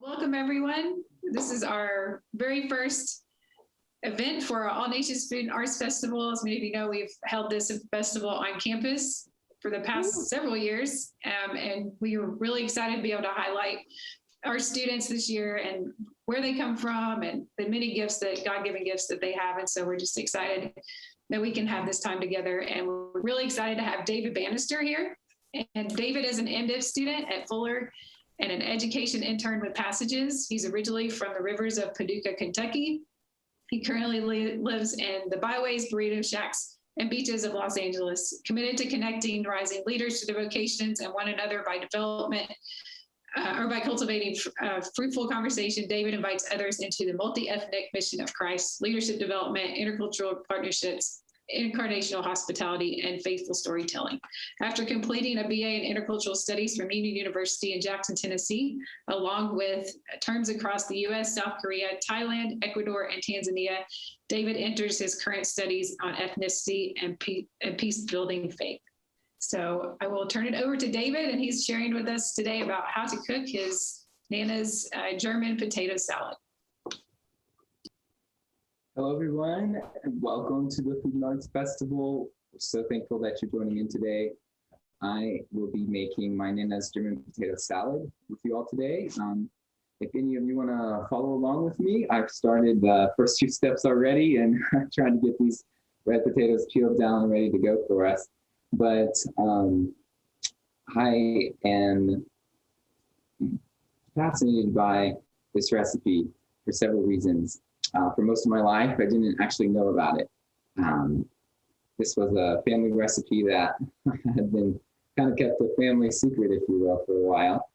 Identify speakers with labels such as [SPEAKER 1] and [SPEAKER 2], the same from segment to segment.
[SPEAKER 1] Welcome, everyone. This is our very first event for our All Nations Student Arts Festival. As many of you know, we've held this festival on campus for the past several years, and we are really excited to be able to highlight our students this year and where they come from and the many gifts that God-given gifts that they have. And so we're just excited that we can have this time together. And we're really excited to have David Banister here. And David is an MDiv student at Fuller and an education intern with Passages. He's originally from the rivers of Paducah, Kentucky. He currently lives in the byways, burrito shacks, and beaches of Los Angeles, committed to connecting rising leaders to the vocations and one another by development or by cultivating fruitful conversation. David invites others into the multi-ethnic mission of Christ, leadership development, intercultural partnerships, incarnational hospitality, and faithful storytelling. After completing a BA in Intercultural Studies from Union University in Jackson, Tennessee, along with terms across the US, South Korea, Thailand, Ecuador, and Tanzania, David enters his current studies on ethnicity and peace-building faith. So I will turn it over to David, and he's sharing with us today about how to cook his Nana's German potato salad.
[SPEAKER 2] Hello, everyone, and welcome to the Food and Arts Festival. We're so thankful that you're joining in today. I will be making my Nana's German potato salad with you all today. If any of you want to follow along with me, I've started the first few steps already and I'm trying to get these red potatoes peeled down and ready to go for us. But I am fascinated by this recipe for several reasons. For most of my life, I didn't actually know about it. This was a family recipe that had been kind of kept a family secret, if you will, for a while.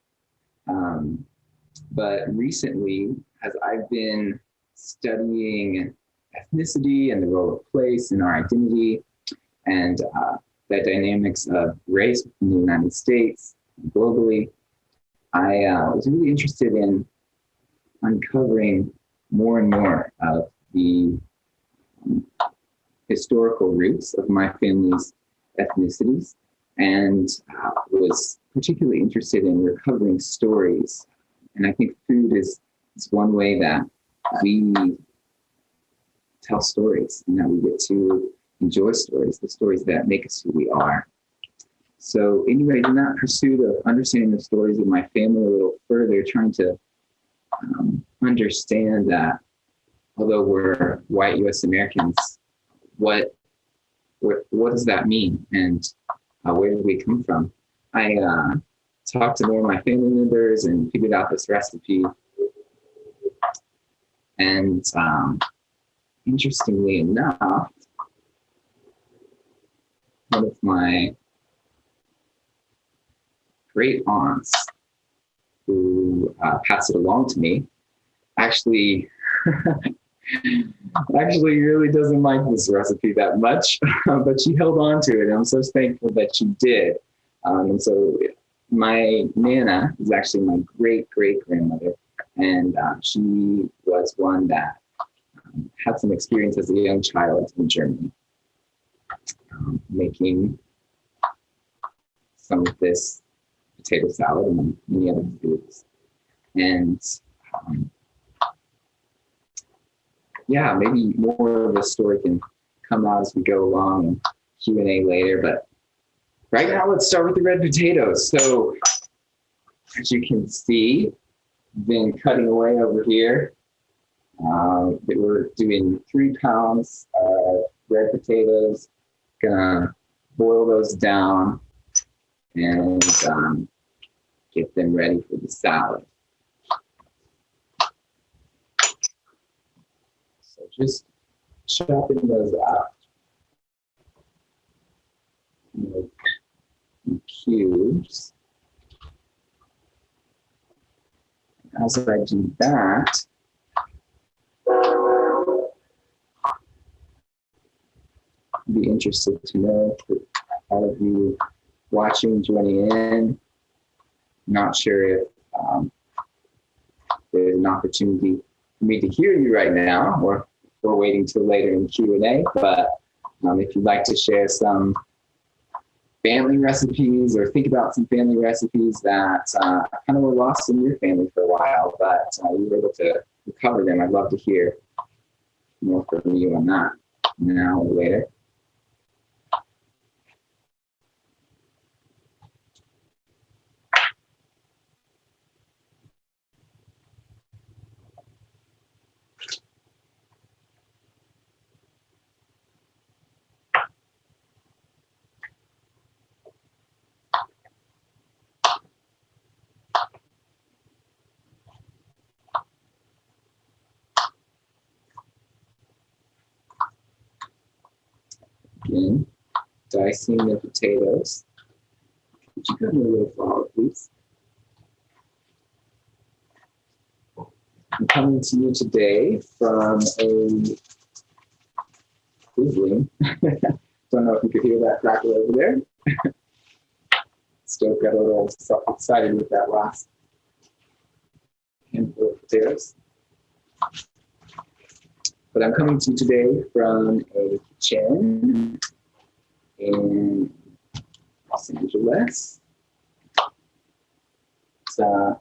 [SPEAKER 2] But recently, as I've been studying ethnicity and the role of place in our identity and the dynamics of race in the United States, globally, I was really interested in uncovering more and more of the historical roots of my family's ethnicities, and was particularly interested in recovering stories. And I think food is one way that we tell stories and that we get to enjoy stories, the stories that make us who we are. So anyway, in that pursuit of understanding the stories of my family a little further, trying to understand that although we're white US Americans, what does that mean, and where did we come from? I talked to more of my family members and figured out this recipe. And interestingly enough, one of my great aunts who passed it along to me actually really doesn't like this recipe that much, but she held on to it, and I'm so thankful that she did. And so my Nana is actually my great-great-grandmother, and she was one that had some experience as a young child in Germany, making some of this potato salad and many other foods. And yeah, maybe more of the story can come out as we go along and Q&A later, but right now let's start with the red potatoes. So as you can see, I've been cutting away over here. We're doing 3 pounds of red potatoes, gonna boil those down and get them ready for the salad. So just chopping those out in cubes. As I do that, I'd be interested to know for all of you watching, joining in. Not sure if there's an opportunity for me to hear you right now, or if we're waiting till later in Q&A, but if you'd like to share some family recipes or think about some family recipes that kind of were lost in your family for a while, but you were able to recover them. I'd love to hear more from you on that now or later. Again, dicing the potatoes. Could you cut me a little flour, please? I'm coming to you today from a sizzling. Don't know if you could hear that crackle over there. Still got a little excited with that last handful of potatoes. But I'm coming to you today from a kitchen in Los Angeles. It's, the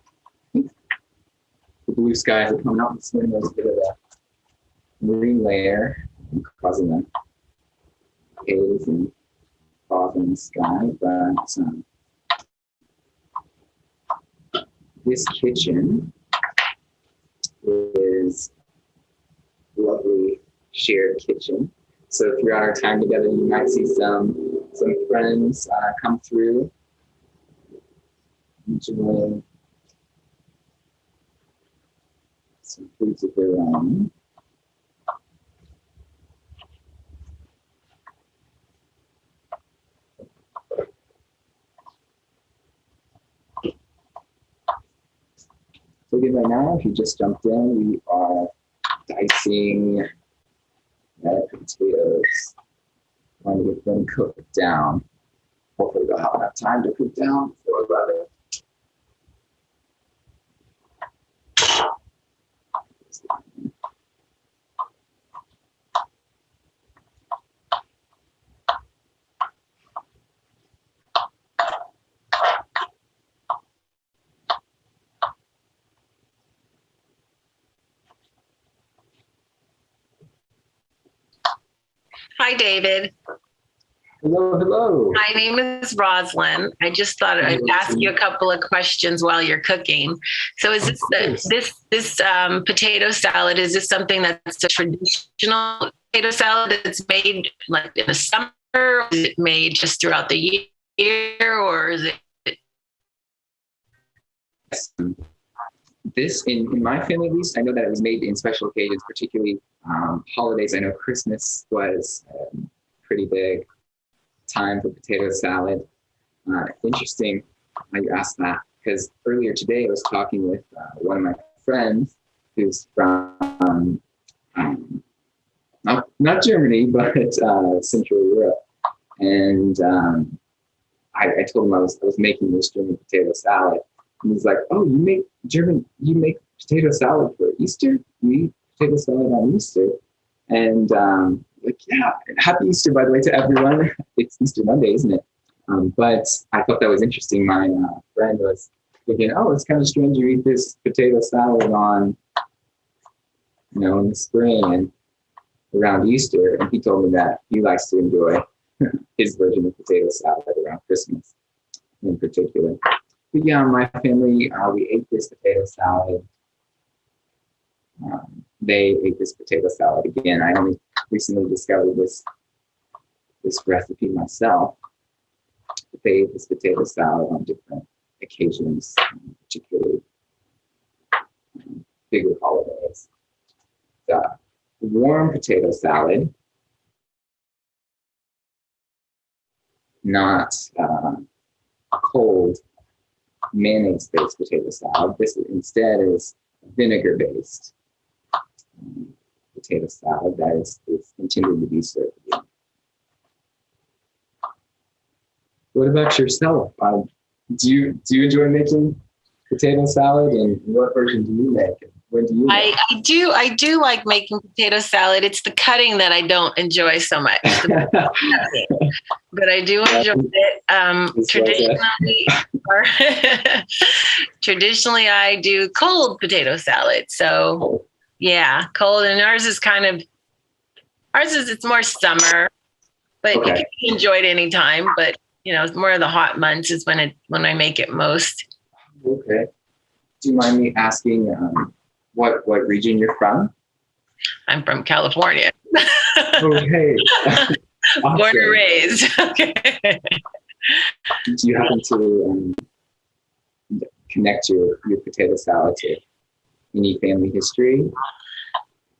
[SPEAKER 2] blue skies are coming out this morning. There's a bit of a marine layer causing the haze and fog in the sky. But this kitchen is a lovely shared kitchen. So throughout our time together, you might see some friends come through, enjoying some foods of their own. So again, right now, if you just jumped in, we are dicing red potatoes. Trying to get them cooked down. Hopefully they'll have enough time to cook down before 11.
[SPEAKER 3] Hi, David.
[SPEAKER 2] Hello, hello.
[SPEAKER 3] My name is Roslyn. I just thought I'd ask you a couple of questions while you're cooking. So is this potato salad, is this something that's a traditional potato salad that's made like in the summer? Or is it made just throughout the year, or is it?
[SPEAKER 2] This, in my family at least, I know that it was made in special occasions, particularly holidays. I know Christmas was pretty big time for potato salad. Interesting how you asked that, because earlier today I was talking with one of my friends who's from not Germany, but Central Europe, and I told him I was making this German potato salad, and he's like, "Oh, you make potato salad for Easter? You eat potato salad on Easter?" And like, yeah, happy Easter, by the way, to everyone. It's Easter Monday, isn't it? But I thought that was interesting. My friend was thinking, oh, it's kind of strange you eat this potato salad on, in the spring and around Easter. And he told me that he likes to enjoy his version of potato salad around Christmas in particular. But yeah, my family, we ate this potato salad. They ate this potato salad again. I only recently discovered this recipe myself. They ate this potato salad on different occasions, particularly bigger holidays. The warm potato salad, not cold mayonnaise-based potato salad. This instead is vinegar-based potato salad that is intended to be served. What about yourself? Do you enjoy making potato salad, and what version do you make? When do you?
[SPEAKER 3] I do like making potato salad. It's the cutting that I don't enjoy so much. But I do enjoy it. Traditionally, I do cold potato salad. So yeah, cold. And ours is it's more summer, but you can enjoy it anytime. But it's more of the hot months is when I make it most.
[SPEAKER 2] Okay. Do you mind me asking what region you're from?
[SPEAKER 3] I'm from California.
[SPEAKER 2] Okay. Awesome.
[SPEAKER 3] Born and raised. Okay.
[SPEAKER 2] Do you happen to connect your potato salad to any family history?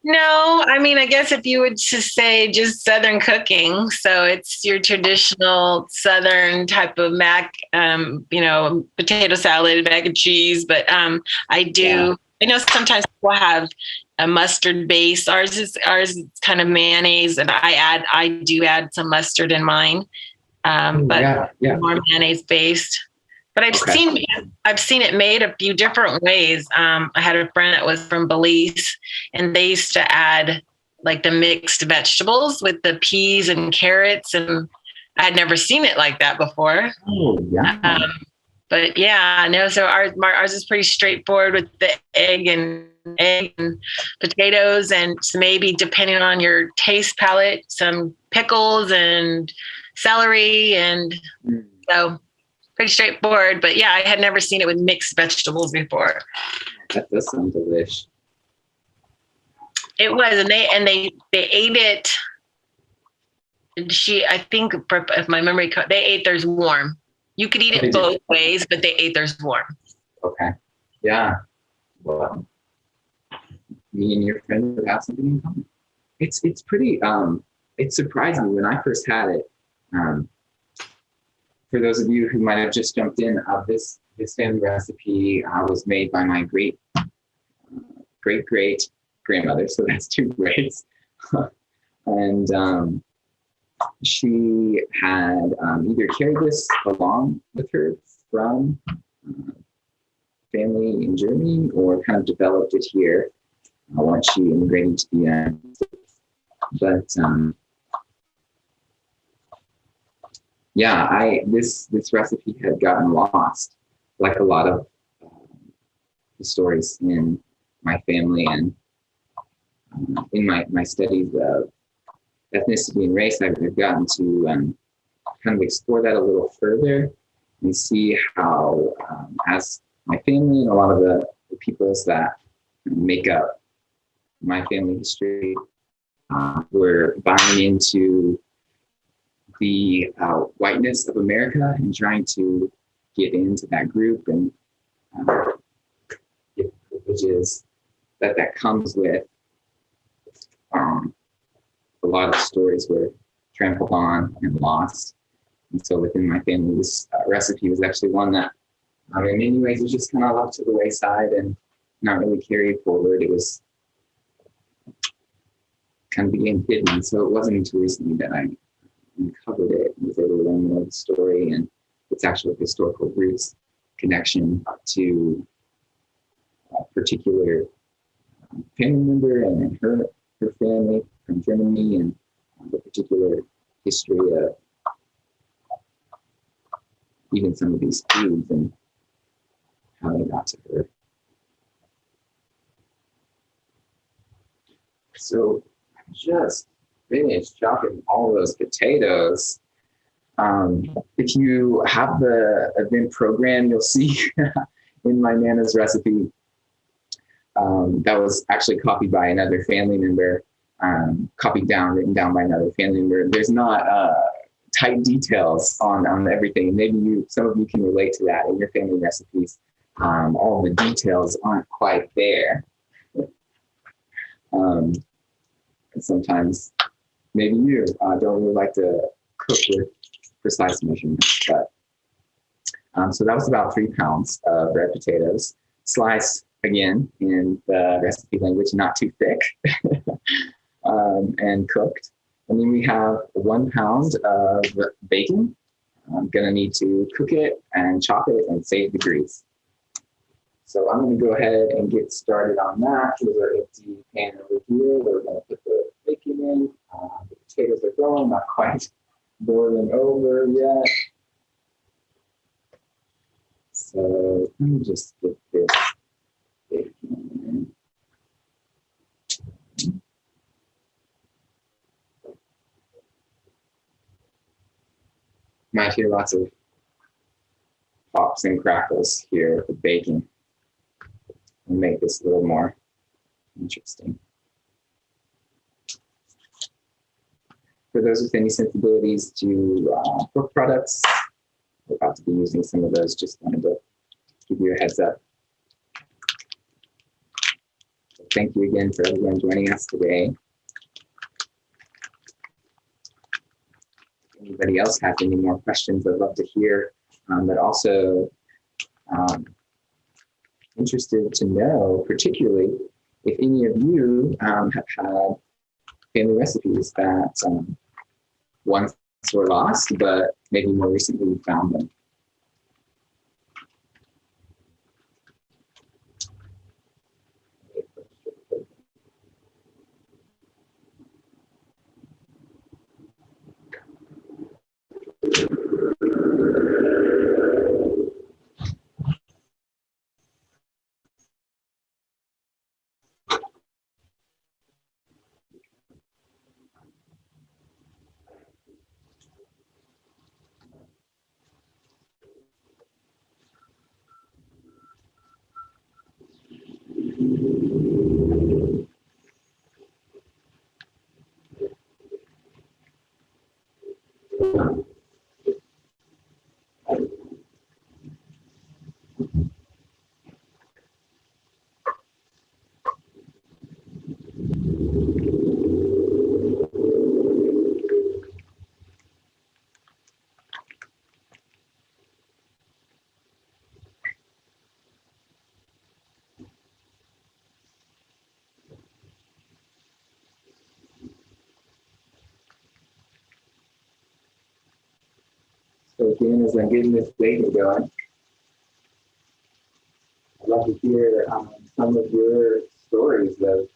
[SPEAKER 3] No, I mean, I guess if you would just say just Southern cooking, so it's your traditional Southern type of potato salad, mac and cheese. But I know sometimes people have a mustard base. Ours is kind of mayonnaise, and I do add some mustard in mine, but more mayonnaise based. But I've seen it made a few different ways. I had a friend that was from Belize, and they used to add like the mixed vegetables with the peas and carrots, and I had never seen it like that before.
[SPEAKER 2] Oh yeah.
[SPEAKER 3] But yeah, no. So ours is pretty straightforward with the egg and potatoes, and maybe depending on your taste palette, some pickles and celery, and so. Pretty straightforward, but yeah, I had never seen it with mixed vegetables before.
[SPEAKER 2] That does sound delish.
[SPEAKER 3] It was, and they ate it. I think, if my memory, they ate theirs warm. You could eat it both ways, but they ate theirs warm.
[SPEAKER 2] Okay. Yeah. Well, me and your friend would have something in common. It's pretty. It surprised me when I first had it. For those of you who might have just jumped in, this family recipe was made by my great grandmother. So that's two greats. And she had either carried this along with her from family in Germany or kind of developed it here once she immigrated to the United States. But this recipe had gotten lost, like a lot of the stories in my family and in my studies of ethnicity and race. I've gotten to kind of explore that a little further and see how, as my family and a lot of the peoples that make up my family history were buying into the whiteness of America and trying to get into that group and get privileges that comes with. A lot of stories were trampled on and lost. And so within my family, this recipe was actually one that in many ways was just kind of left to the wayside and not really carried forward. It was kind of became hidden. So it wasn't until recently that I uncovered it and was able to learn more of the story and its actual historical roots, connection to a particular family member and her family from Germany, and the particular history of even some of these foods and how they got to her. So I just finished chopping all those potatoes. If you have the event program, you'll see in my Nana's recipe that was actually copied by another family member, written down by another family member. There's not tight details on everything. Maybe some of you can relate to that in your family recipes. All the details aren't quite there. And sometimes maybe you don't really like to cook with precise measurements, but so that was about 3 pounds of red potatoes, sliced again in the recipe language, not too thick, and cooked. And then we have 1 pound of bacon. I'm gonna need to cook it and chop it and save the grease. So I'm going to go ahead and get started on that. Here's our empty pan over here. We're going to put the bacon in. The potatoes are going, not quite boiling over yet. So let me just get this bacon in. Might hear lots of pops and crackles here with the bacon. We'll make this a little more interesting. For those with any sensibilities to pork products, we're about to be using some of those. Just wanted to give you a heads up. So thank you again for everyone joining us today. If anybody else has any more questions, I'd love to hear. But also interested to know, particularly if any of you have had family recipes that once were lost, but maybe more recently you found them. So again, as I'm getting this bacon going, I'd love to hear some of your stories of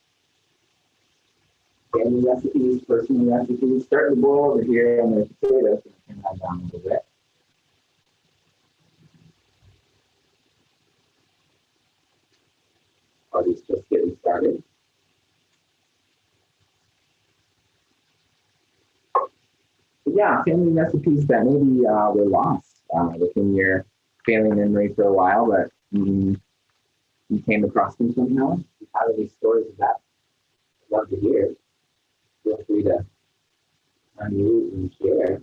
[SPEAKER 2] family recipes, personal recipes. Starting to boil over here on the potatoes. Turn that down a little bit. Party's just getting started. But yeah, family recipes that maybe were lost within your family memory for a while, but you came across them somehow. If you have any stories of that, I'd love to hear. Feel free to unmute and share.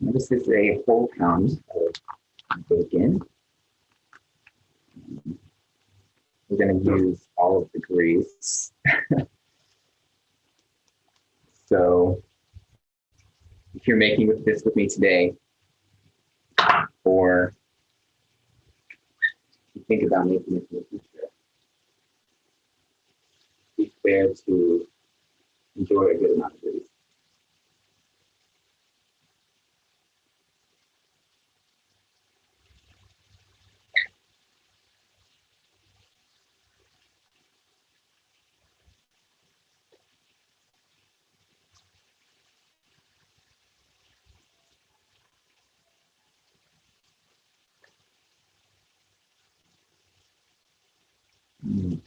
[SPEAKER 2] This is a whole pound of bacon. We're going to use all of the grease. So if you're making this with me today, or you think about making it in the future, be prepared to enjoy a good amount of grease.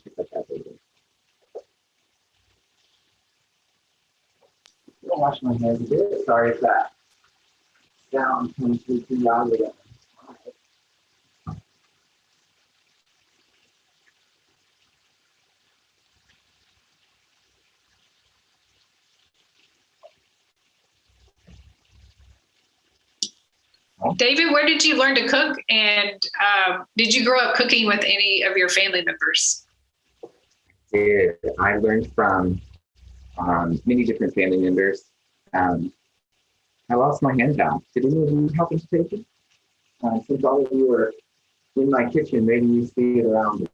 [SPEAKER 2] Pick up that bacon. I'll wash my hands a bit. Sorry if that sound comes through too loud again.
[SPEAKER 1] David, where did you learn to cook? And did you grow up cooking with any of your family members?
[SPEAKER 2] I learned from many different family members. I lost my hand down. Did any of you help me take it? Since all of you are in my kitchen, maybe you see it around me.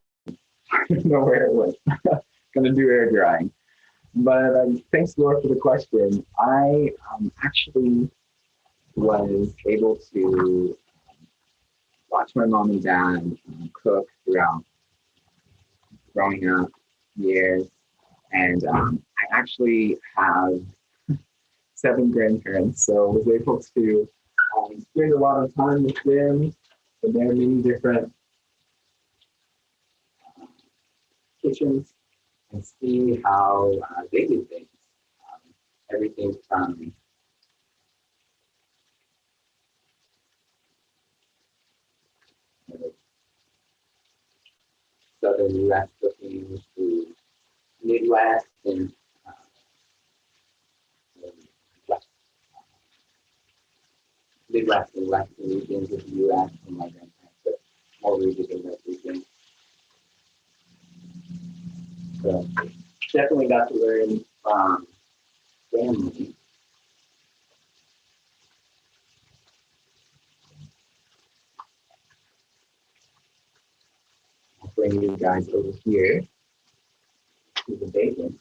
[SPEAKER 2] I don't know where it was. Gonna do air drying. But thanks, Laura, for the question. I actually was able to watch my mom and dad cook throughout growing up years. And I actually have 7 grandparents, so I was able to spend a lot of time with them. And there are many different kitchens and see how they did things. Everything from Southern U.S. cooking to Midwest and Midwest and Western regions of the U.S. and my grandparents, but more rooted in those regions. So definitely got to learn from family. I'll bring you guys over here to the bacon.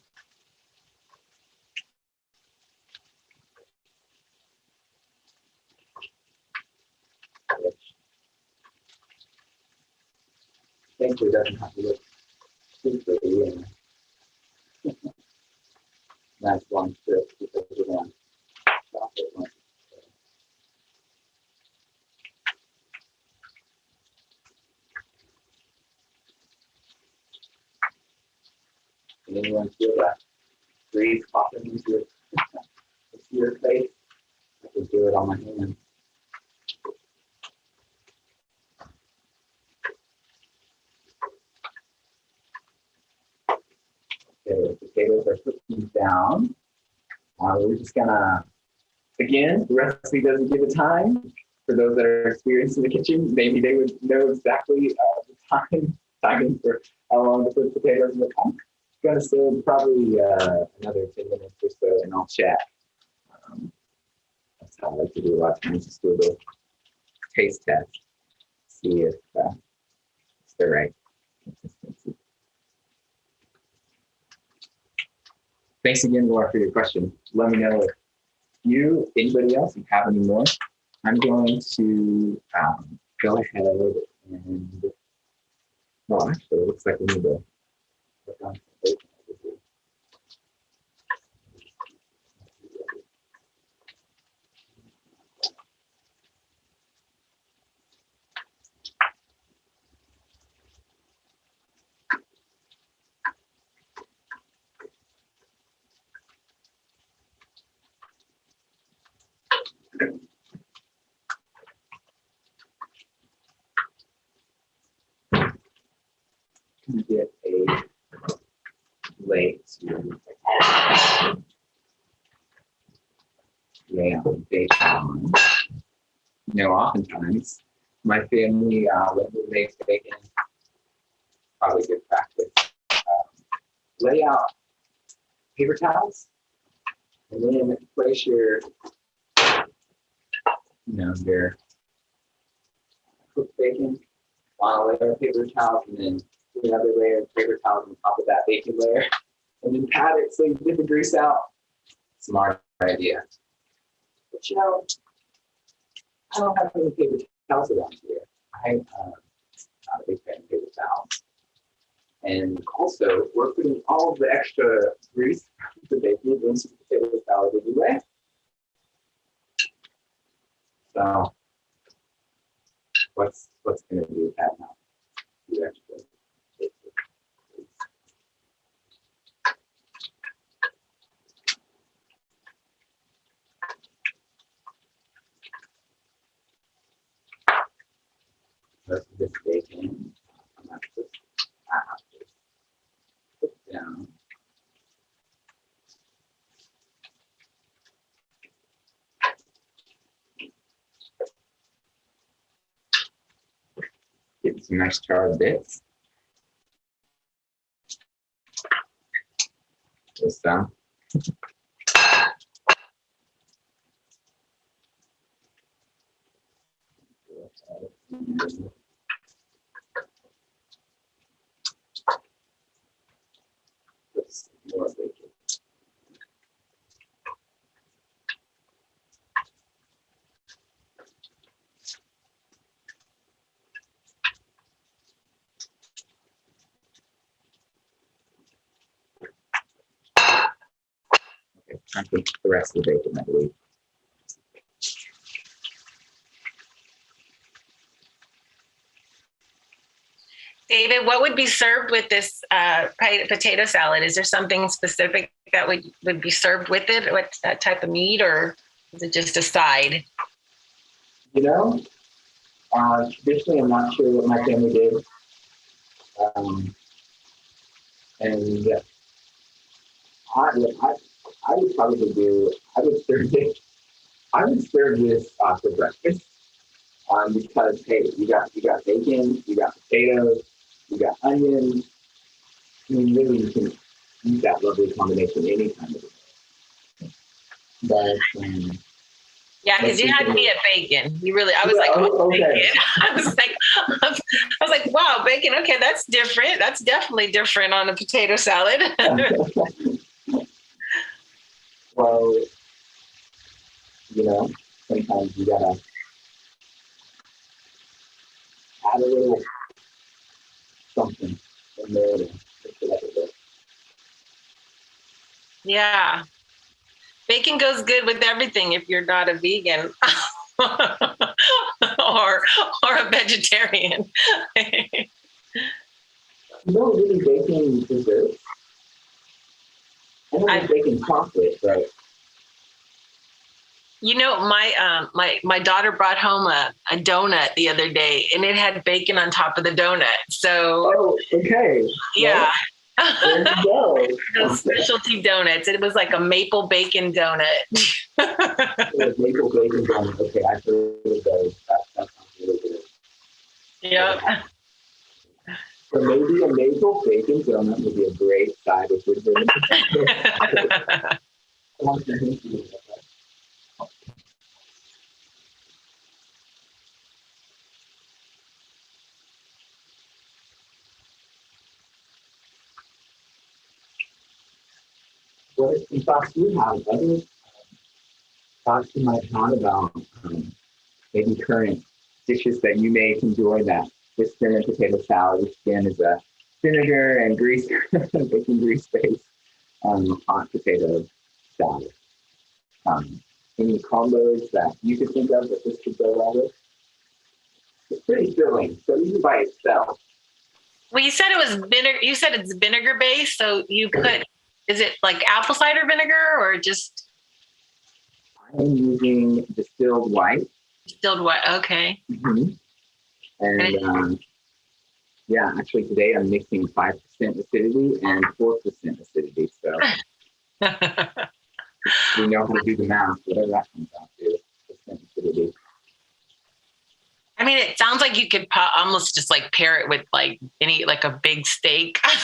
[SPEAKER 2] Which thankfully doesn't have to look too pretty and nice long strip because we're going to chop it once. Can anyone feel that breeze popping into your face? I can do it on my hand. Okay, the potatoes are cooking down. We're just gonna, again, the recipe doesn't give a time. For those that are experienced in the kitchen, maybe they would know exactly the timing for how long to put potatoes in the pot. It's gonna sit probably another 10 minutes or so, and I'll chat. That's how I like to do a lot of times, just do a little taste test, see if it's the right consistency. Thanks again, Laura, for your question. Let me know if anybody else, if you have any more. I'm going to go ahead and, well, actually, it looks like we need to put on some bacon over here. Get a plate to lay out the bacon. You know, oftentimes my family, when we make bacon, probably good practice. Lay out paper towels and then place your cooked bacon on a layer of paper towels, and then put another layer of paper towels on top of that bacon layer, and then pat it so you get the grease out. Smart idea. But I don't have any paper towels around here. I'm not a big fan of paper towels. And also, we're putting all of the extra grease the bacon into the potato salad anyway. So what's going to do that now? The extra. Let's this bacon. I'm not just put down. Get some nice charred bits. Just some. More bacon. Okay, I think the rest of the bacon, I believe.
[SPEAKER 3] David, what would be served with this potato salad? Is there something specific that would be served with it? What type of meat, or is it just a side?
[SPEAKER 2] You know, traditionally, I'm not sure what my family did. And I would probably do, I would serve this for breakfast. Because, hey, you got bacon, you got potatoes, you got onions. I mean, really, you can use that lovely combination any time of the day. But
[SPEAKER 3] yeah, because you had me at bacon. You really, I was like, oh, okay. Bacon. I was like, wow, bacon. Okay, that's different. That's definitely different on a potato salad.
[SPEAKER 2] Well, you know, sometimes you gotta add a little something in there to make it like a bit.
[SPEAKER 3] Yeah. Bacon goes good with everything if you're not a vegan or a vegetarian.
[SPEAKER 2] You don't really bacon desserts. I don't like bacon chocolate, but
[SPEAKER 3] you know, my daughter brought home a donut the other day, and it had bacon on top of the donut. So,
[SPEAKER 2] okay,
[SPEAKER 3] yeah.
[SPEAKER 2] There you go.
[SPEAKER 3] Those specialty donuts. It was like a maple bacon donut.
[SPEAKER 2] Maple bacon donut. Okay, I've heard of those. That sounds really good.
[SPEAKER 3] Yeah.
[SPEAKER 2] So maybe a maple bacon donut would be a great side with good. What thoughts do you have? Other thoughts you might have about maybe current dishes that you may enjoy that with spin and potato salad, which again is a vinegar and grease, bacon grease based hot potato salad. Any combos that you could think of that this could go well with? It's pretty filling, so even by itself.
[SPEAKER 3] Well, you said it was vinegar. You said it's vinegar based, so you put. Is it like apple cider vinegar or just?
[SPEAKER 2] I'm using distilled white.
[SPEAKER 3] Distilled white. Okay.
[SPEAKER 2] Mm-hmm. And yeah, actually today I'm mixing 5% acidity and 4% acidity. So we know how to do the math, whatever that comes out to. Acidity.
[SPEAKER 3] I mean, it sounds like you could almost just like pair it with like a big steak. I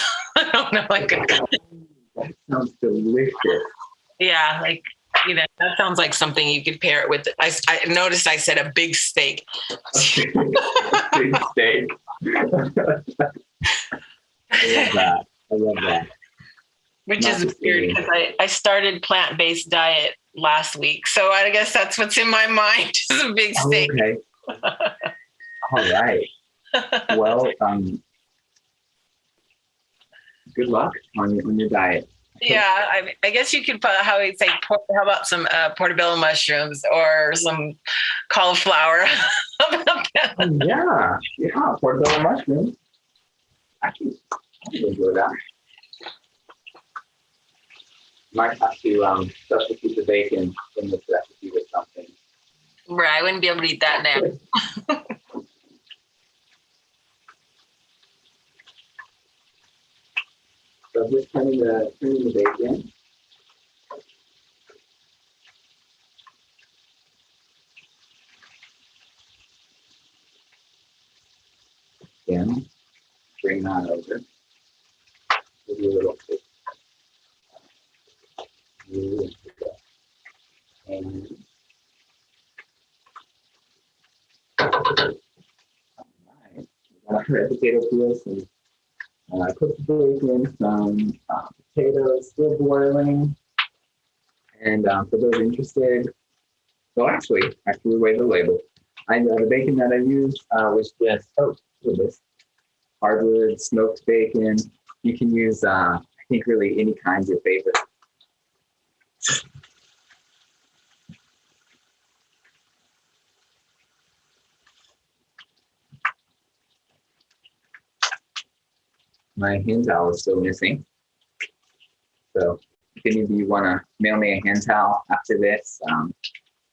[SPEAKER 3] don't know,
[SPEAKER 2] that sounds delicious.
[SPEAKER 3] Yeah, like that sounds like something you could pair it with. I noticed I said a big steak.
[SPEAKER 2] Big steak. I love that.
[SPEAKER 3] Which is weird because I started plant-based diet last week, so I guess that's what's in my mind is a big steak.
[SPEAKER 2] Okay. All right. Well, good luck on your diet.
[SPEAKER 3] Yeah, I guess you could put how about some portobello mushrooms or some cauliflower?
[SPEAKER 2] yeah, portobello mushrooms. I can enjoy that. Might have to substitute the bacon in this recipe with something.
[SPEAKER 3] Right, I wouldn't be able to eat that now.
[SPEAKER 2] So just turning the bacon. bring that over. Give you a little bit. And red potato peels and cooked bacon, some potatoes still boiling. And for those interested, well, actually, I threw away the label. The bacon that I used was just, look at this, hardwood smoked bacon. You can use, I think, really any kind your favorite. My hand towel is still missing. So if any of you want to mail me a hand towel after this,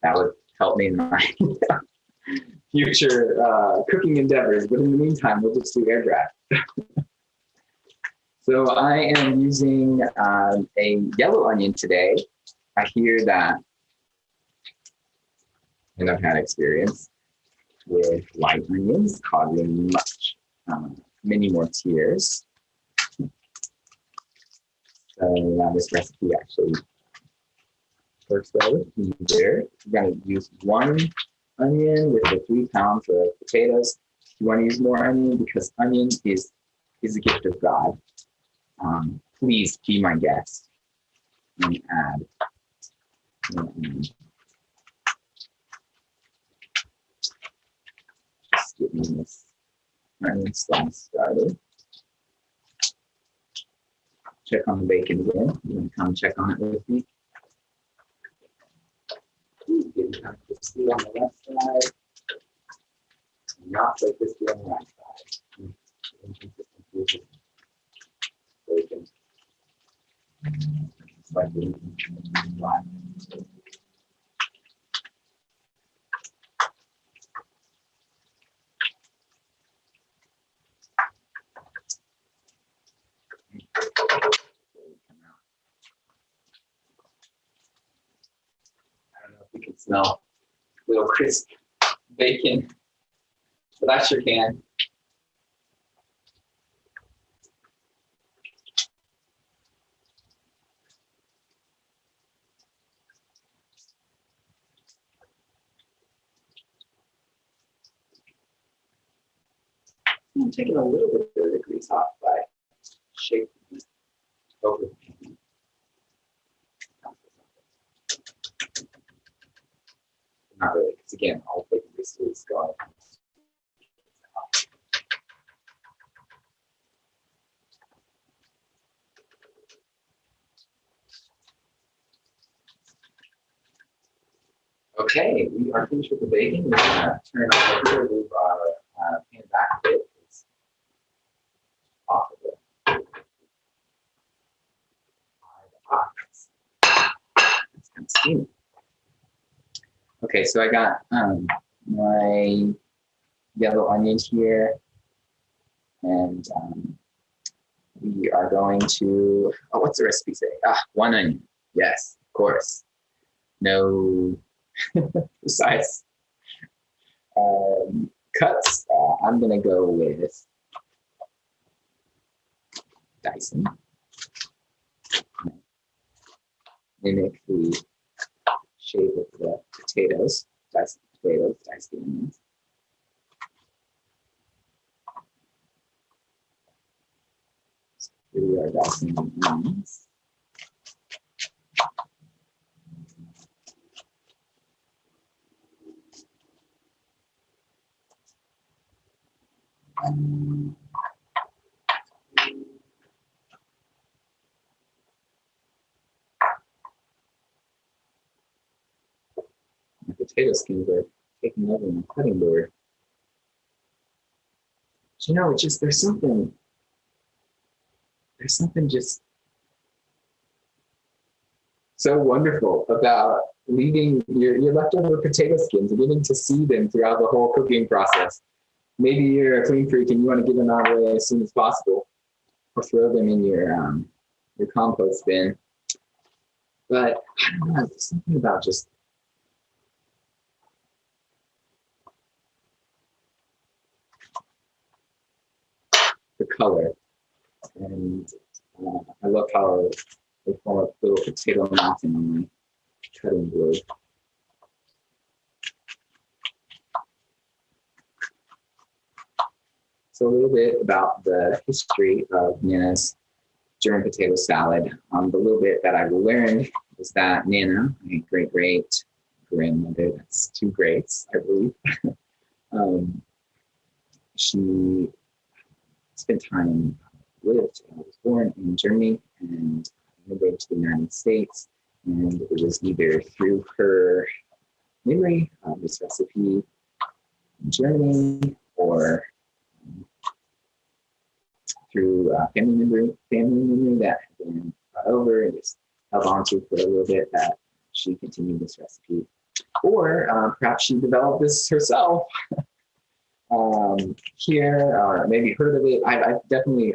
[SPEAKER 2] that would help me in my future cooking endeavors. But in the meantime, we'll just do air dry. So I am using a yellow onion today. I hear that, and I've had experience with white onions causing many more tears. So this recipe actually works well with me there. We're going to use 1 onion with the 3 pounds of potatoes. You want to use more onion because onion is a gift of God. Please be my guest and add more onion. Just getting this onion slice started. Check on the bacon again. You want to come check on it with me? Getting kind of crispy on the left side, not so crispy on the right side. Bacon. Slightly flat. You can smell a little crisp bacon, but I sure can. I'm taking a little bit of the grease off by shaking it over the pan. Not really, because again, all the grease is going. Okay, we are finished with the bacon. We're going to turn it over, move our pan back a bit. It's off of it. It's kind of steamy. Okay, so I got my yellow onions here, and we are going to, what's the recipe say? 1 onion. Yes, of course. No precise cuts. I'm going to go with dicing. Mimic the shape of the potatoes. Dice the potatoes, dice the onions. So here we are dicing the onions. The potato skins are taking over in the cutting board. But, you know, it's just there's something just so wonderful about leaving your leftover potato skins and getting to see them throughout the whole cooking process. Maybe you're a clean freak and you want to get them out of the way as soon as possible, or throw them in your compost bin. But I don't know, there's something about just color. And I love how they form a little potato mountain on my cutting board. So a little bit about the history of Nana's germ potato salad. The little bit that I've learned is that Nana, my great-great-grandmother, that's 2 greats, I believe, she spent time, was born in Germany and immigrated to the United States. And it was either through her memory of this recipe in Germany or through family memory that had been brought over and just held on to for a little bit, that she continued this recipe. Or perhaps she developed this herself here, or maybe heard of it. I've definitely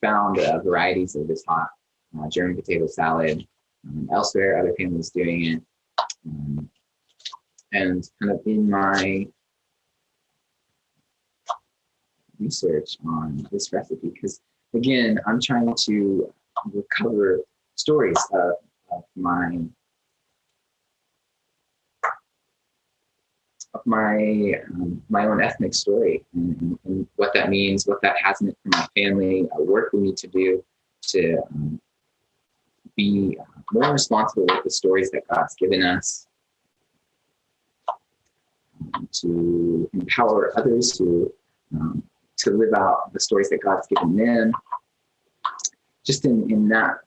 [SPEAKER 2] found varieties of this hot German potato salad elsewhere, other families doing it. And kind of in my research on this recipe, because again, I'm trying to recover stories of my own ethnic story, and what that means, what that has meant for my family, work we need to do to be more responsible with the stories that God's given us, to empower others to live out the stories that God's given them. Just in that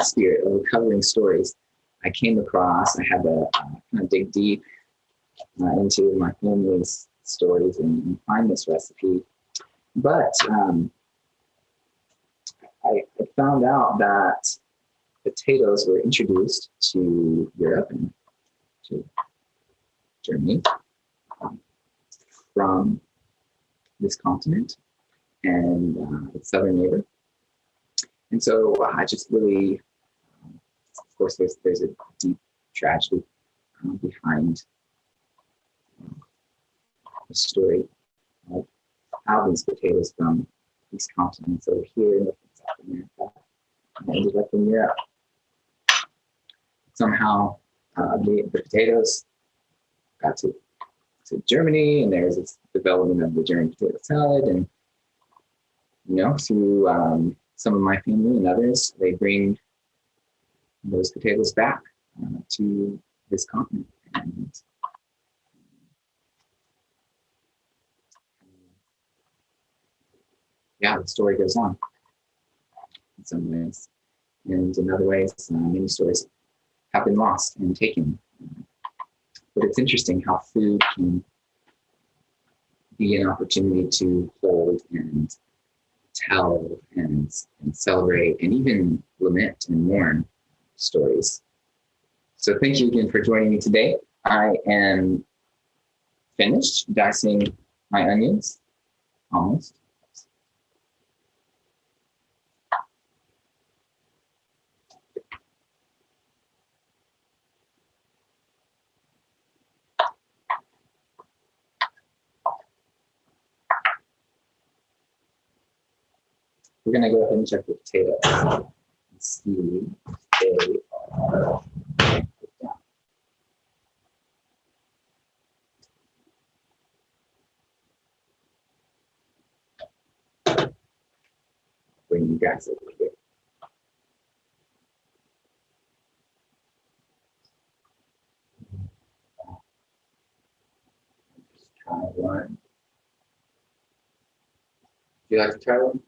[SPEAKER 2] spirit of recovering stories, I came across, I had to kind of dig deep into my family's stories and find this recipe. But I found out that potatoes were introduced to Europe and to Germany from this continent and its southern neighbor. And so I just really, of course, there's a deep tragedy behind the story of how these potatoes from these continents over here in South America ended up in Europe. Somehow the potatoes got to Germany, and there's this development of the German potato salad, and through some of my family and others, they bring those potatoes back to this continent. And yeah, the story goes on in some ways. And in other ways, many stories have been lost and taken. But it's interesting how food can be an opportunity to hold and tell and celebrate and even lament and mourn stories. So thank you again for joining me today. I am finished dicing my onions, almost. We're going to go ahead and check the potatoes and see if they are down. Bring you guys over here. Just try one. Would you like to try one?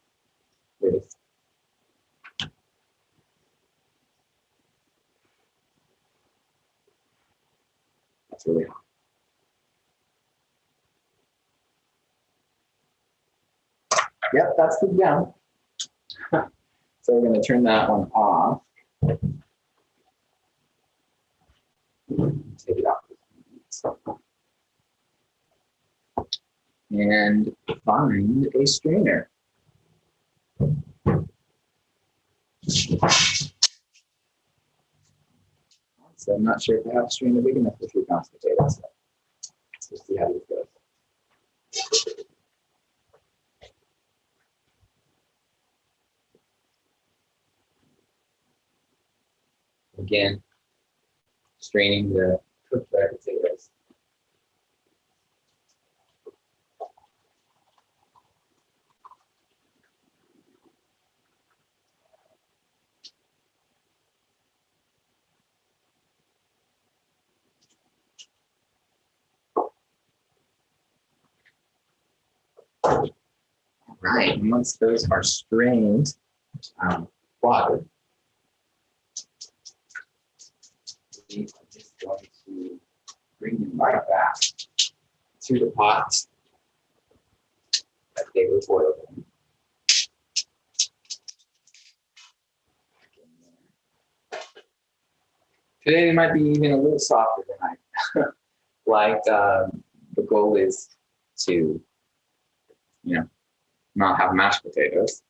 [SPEAKER 2] Please. That's really hot. Yep, that's good down. So we're going to turn that one off. Take it off. And find a strainer. So I'm not sure if I have a strainer big enough for 3 pounds of potatoes. So let's see how this goes. Again, straining the cooked red potatoes. All right, and once those are strained, water, we are just going to bring them right back to the pot that they were boiled in. Today they might be even a little softer than I like. The goal is to, not have mashed potatoes,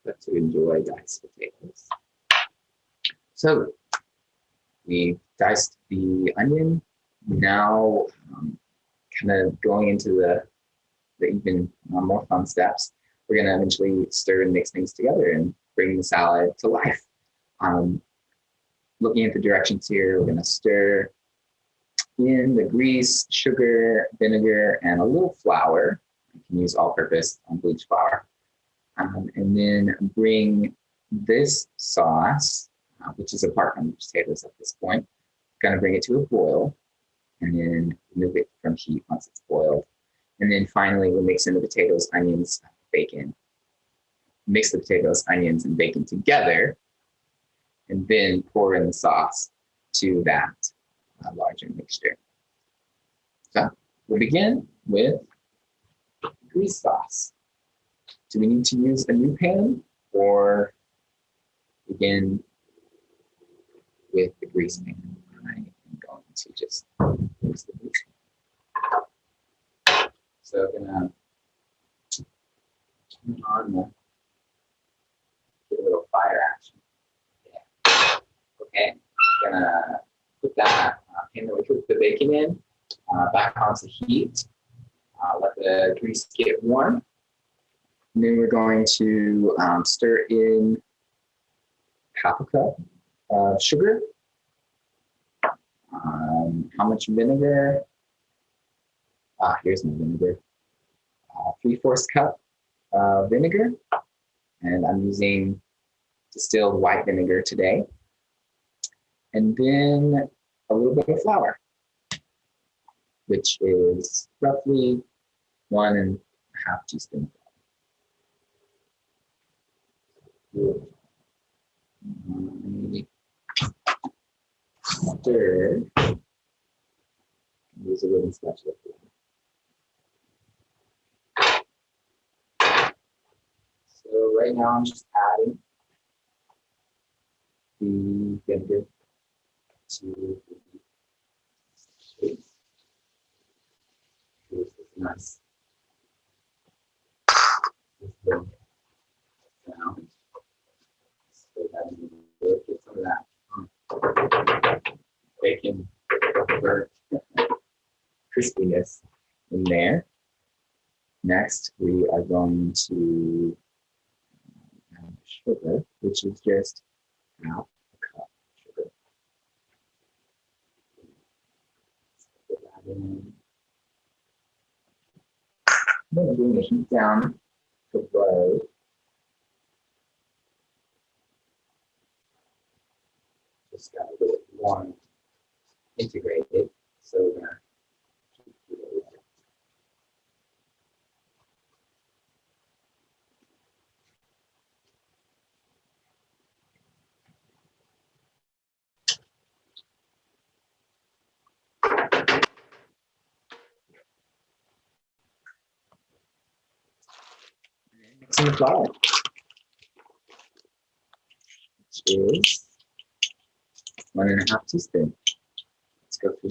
[SPEAKER 2] but to enjoy diced potatoes. So we diced the onion. Now, kind of going into the even more fun steps, we're going to eventually stir and mix things together and bring the salad to life. Looking at the directions here, we're going to stir in the grease, sugar, vinegar, and a little flour. You can use all-purpose bleach flour. And then bring this sauce, which is apart from the potatoes at this point, going to bring it to a boil, and then remove it from heat once it's boiled. And then finally, we'll mix in the potatoes, onions, bacon. Mix the potatoes, onions, and bacon together, and then pour in the sauce to that larger mixture. So we'll begin with grease sauce. Do we need to use a new pan or begin with the grease pan? I am going to just use the grease pan. So I'm gonna turn on get a little fire action. Yeah. Okay, I'm gonna put that pan that we cooked the bacon in back onto heat. Let the grease get warm. And then we're going to stir in half a cup of sugar. How much vinegar? Here's my vinegar. 3/4 cup of vinegar. And I'm using distilled white vinegar today. And then a little bit of flour, which is roughly 1.5 teaspoons. Stir. Use a wooden spatula. So right now I'm just adding the vinegar to the base. This is nice. Now, so that you get some of that bacon burnt crispiness in there. Next, we are going to add sugar, which is just half a cup of sugar. Put that in. I'm going to bring the heat down to low. Just got a little more integrated, so we're going to keep it a little. Mix in the flour, which is 1.5 teaspoons. Let's go through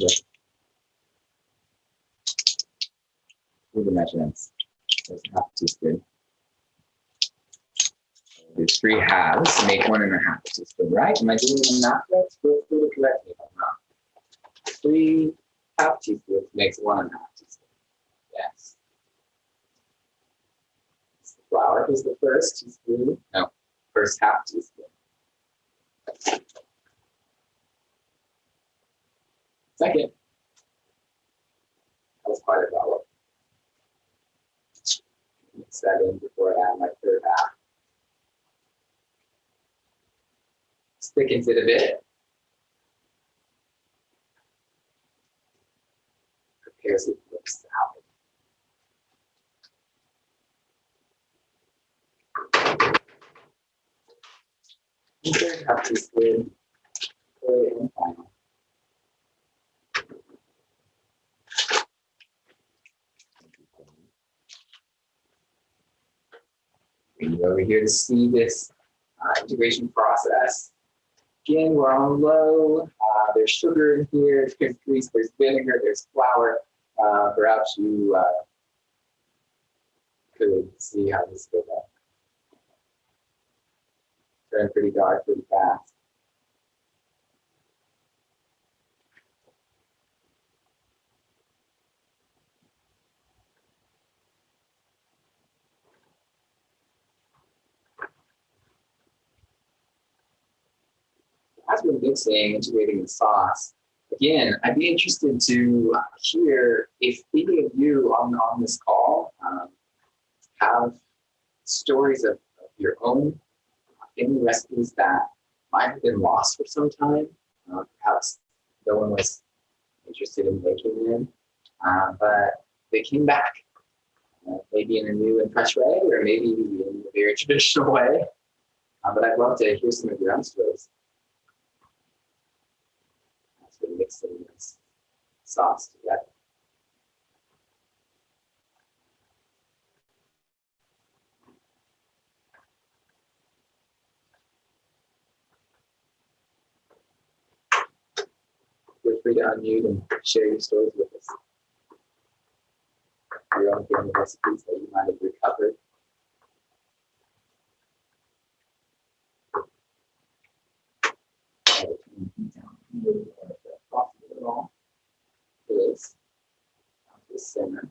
[SPEAKER 2] the measurements. There's 1/2 teaspoon. There's 3 halves to make 1.5 teaspoon, right? Am I doing the math right? Feel free to correct me if I'm not. 3 half teaspoons makes 1.5 teaspoon. Yes. The flour is the first teaspoon. No, first half teaspoon. Second. That was quite a dollar. Mix that in before I add my third half. Thickens it a bit. Prepares it for salad. Third half is good. Third and final. We're over here to see this integration process. Again, we're on low. There's sugar in here, there's grease, there's vinegar, there's flour. Perhaps you could see how this goes up. Turn pretty dark pretty fast. As we're mixing, integrating the sauce, again, I'd be interested to hear if any of you on this call have stories of your own, any recipes that might have been lost for some time. Perhaps no one was interested in making them, but they came back, maybe in a new and fresh way, or maybe in a very traditional way. But I'd love to hear some of your own stories. Mixing this sauce together. Feel free to unmute and share your stories with us. Your own family recipes that you might have recovered. Is the center.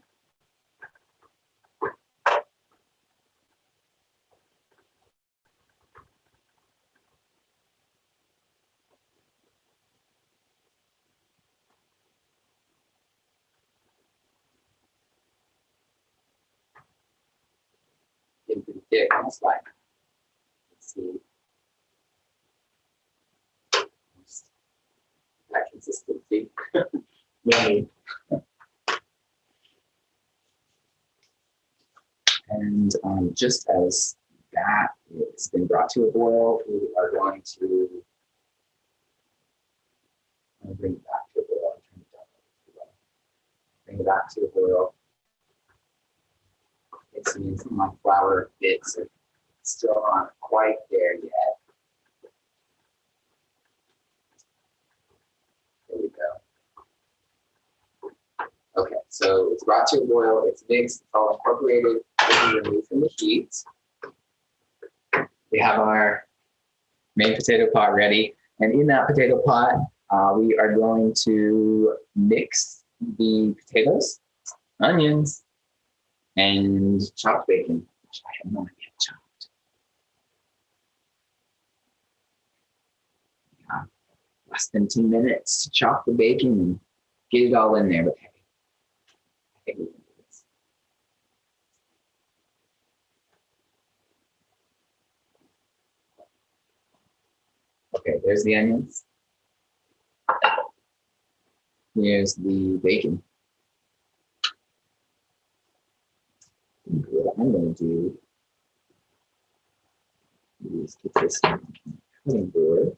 [SPEAKER 2] Getting pretty thick on the slide. Let's see. That consistency. Yummy. And just as that has been brought to a boil, we are going to bring it back to a boil. Bring it back to a boil. Mixing in some of my flour bits are still not quite there yet. There we go. Okay, so it's brought to a boil, it's mixed, it's all incorporated, it's removed from the heat. We have our main potato pot ready, and in that potato pot, we are going to mix the potatoes, onions, and chopped bacon, which I have not yet chopped. Yeah, less than 2 minutes to chop the bacon and get it all in there, but hey, I think we can do this. Okay, there's the onions. Here's the bacon. What I'm going to do is get this cutting board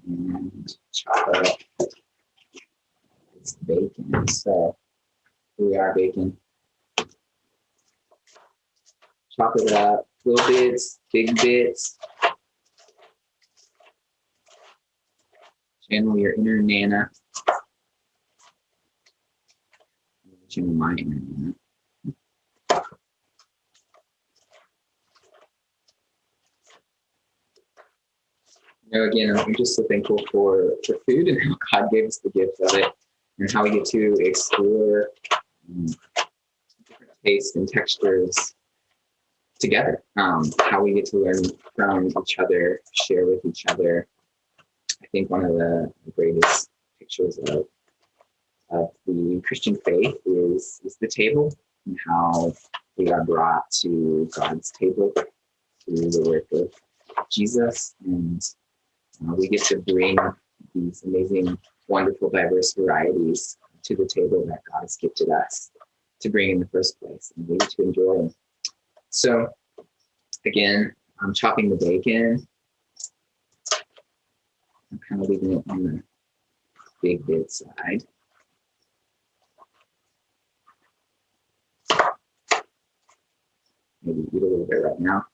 [SPEAKER 2] and chop up this bacon. So here we are, bacon. Chop it up, little bits, big bits. Channel your inner Nana. Channel my inner Nana. You know, again, I'm just so thankful for food and how God gave us the gift of it, and how we get to explore different tastes and textures together, how we get to learn from each other, share with each other. I think one of the greatest pictures of the Christian faith is the table, and how we are brought to God's table through the work of Jesus, and we get to bring these amazing, wonderful, diverse varieties to the table that God has gifted us to bring in the first place, and we get to enjoy them. So again, I'm chopping the bacon. I'm kind of leaving it on the big bit side. Maybe eat a little bit right now.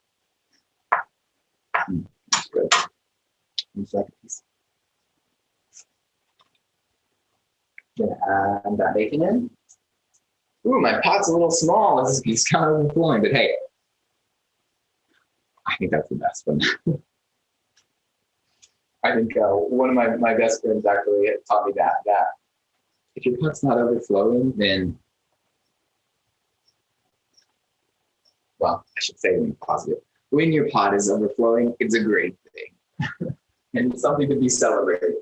[SPEAKER 2] That's good. Just like a piece. Gonna add that bacon in. Ooh, my pot's a little small. This is kind of overflowing, but hey, I think that's the best one. I think one of my best friends actually taught me that if your pot's not overflowing, then, well, I should say something positive. When your pot is overflowing, it's a great thing. And it's something to be celebrated.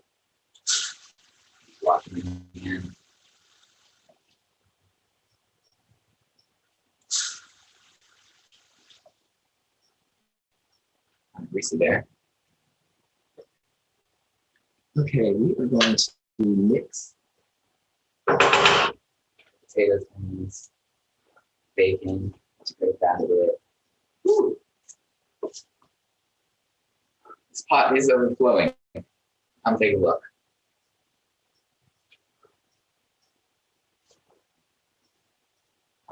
[SPEAKER 2] Watching it again. Greasy there. Okay, we are going to mix potatoes, onions, bacon, scrape that a bit. Woo. This pot is overflowing. I'm taking a look.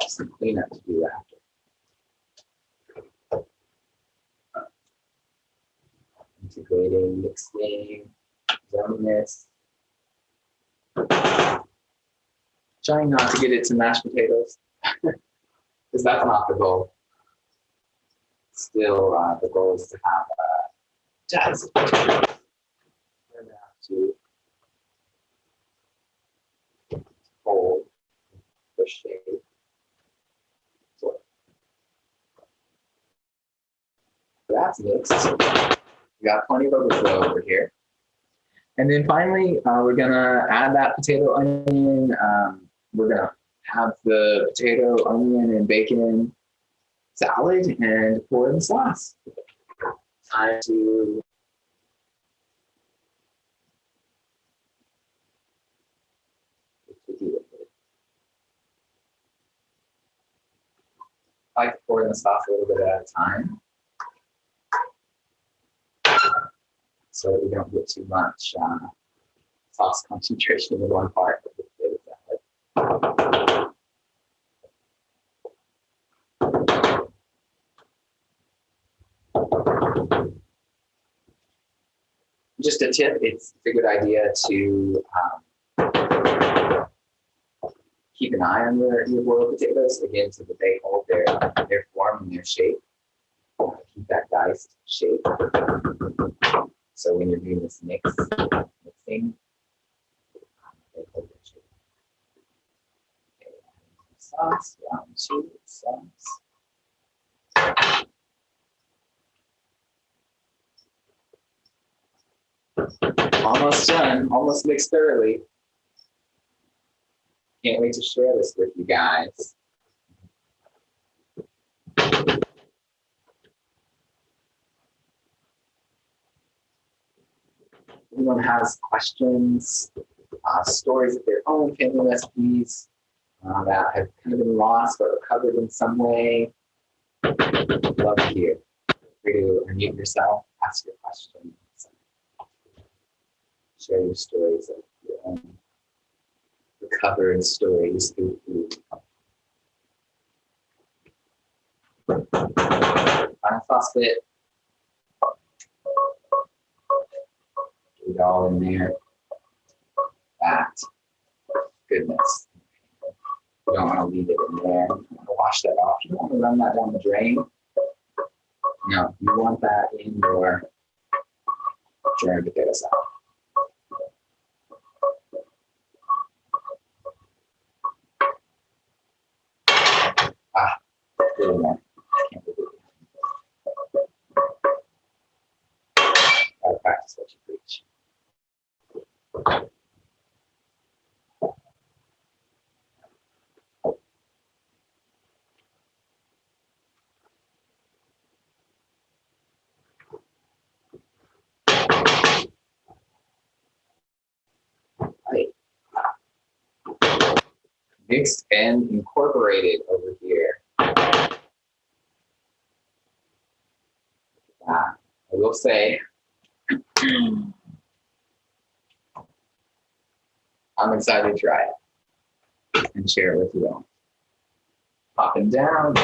[SPEAKER 2] I have some cleanup to do after. Integrating, mixing, yumminess. Trying not to get it to mashed potatoes, because that's not the goal. Still, the goal is to have jazz. To hold the shape. So that's mixed. We got plenty of overflow over here. And then finally, we're gonna add that potato onion. We're gonna have the potato, onion, and bacon salad and pour in the sauce. Time to I like to pour in the sauce a little bit at a time, so that we don't get too much sauce concentration in one part of the potato salad. Just a tip, it's a good idea to keep an eye on your boiled potatoes, again, so that they hold their form and their shape. Keep that diced shape. So when you're doing this mixing, they hold their shape. Okay, sauce, round two, sauce. Almost done, almost mixed thoroughly. Can't wait to share this with you guys. Anyone has questions, stories of their own family recipes that have kind of been lost but recovered in some way? Love to hear. Feel free to unmute yourself, ask your questions, share your stories of your own recovered stories through food. Final sauce bit. Get it all in there. That goodness. You don't want to leave it in there. You want to wash that off. You don't want to run that down the drain. No, you want that in your drain potato salad. A little more. Can't believe it. mixed and incorporated over here. I will say, I'm excited to try it and share it with you all. Popping down.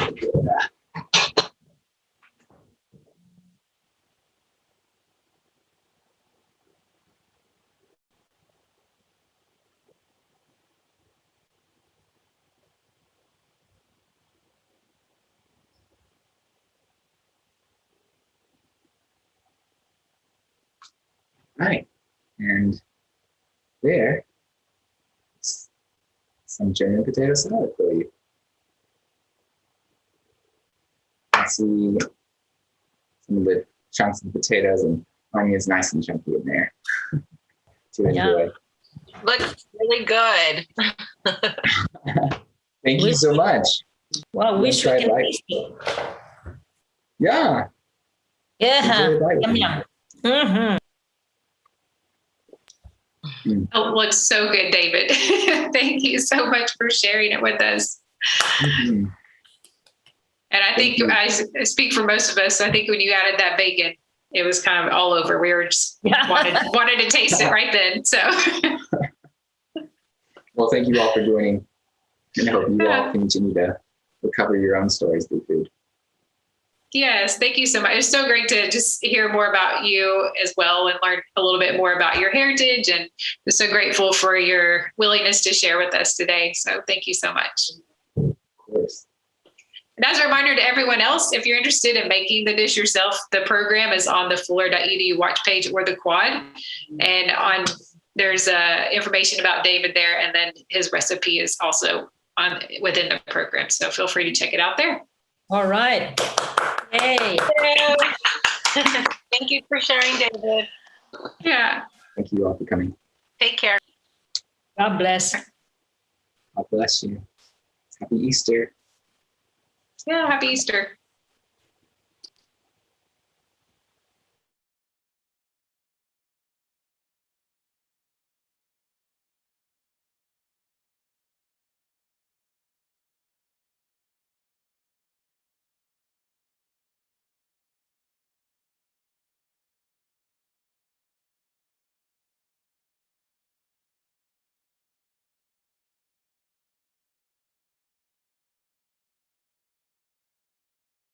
[SPEAKER 2] Right, and there's some German potato salad for you. I see some of the chunks of potatoes, and onion is nice and chunky in there to enjoy.
[SPEAKER 3] Looks really good.
[SPEAKER 2] Thank you so much.
[SPEAKER 4] Well, we should can taste it.
[SPEAKER 2] Yeah.
[SPEAKER 4] Yeah.
[SPEAKER 2] Enjoy a bite with me.
[SPEAKER 4] Yum, yum.
[SPEAKER 1] Oh, it looks so good, David. Thank you so much for sharing it with us.
[SPEAKER 2] Mhm.
[SPEAKER 1] And I think I speak for most of us. I think when you added that bacon, it was kind of all over. We were just wanted to taste it right then. So,
[SPEAKER 2] Well, thank you all for joining, and I hope you all continue to recover your own stories through food.
[SPEAKER 1] yes, thank you so much. It's so great to just hear more about you as well and learn a little bit more about your heritage. And we're so grateful for your willingness to share with us today. So thank you so much.
[SPEAKER 2] Of course.
[SPEAKER 1] And as a reminder to everyone else, if you're interested in making the dish yourself, the program is on the fuller.edu watch page or the quad. And there's information about David there, and then his recipe is also within the program. So feel free to check it out there.
[SPEAKER 4] All right. Yay.
[SPEAKER 3] Thank you for sharing, David.
[SPEAKER 1] Yeah.
[SPEAKER 2] Thank you all for coming.
[SPEAKER 3] Take care.
[SPEAKER 4] God bless.
[SPEAKER 2] God bless you. Happy Easter.
[SPEAKER 1] Yeah. Happy Easter.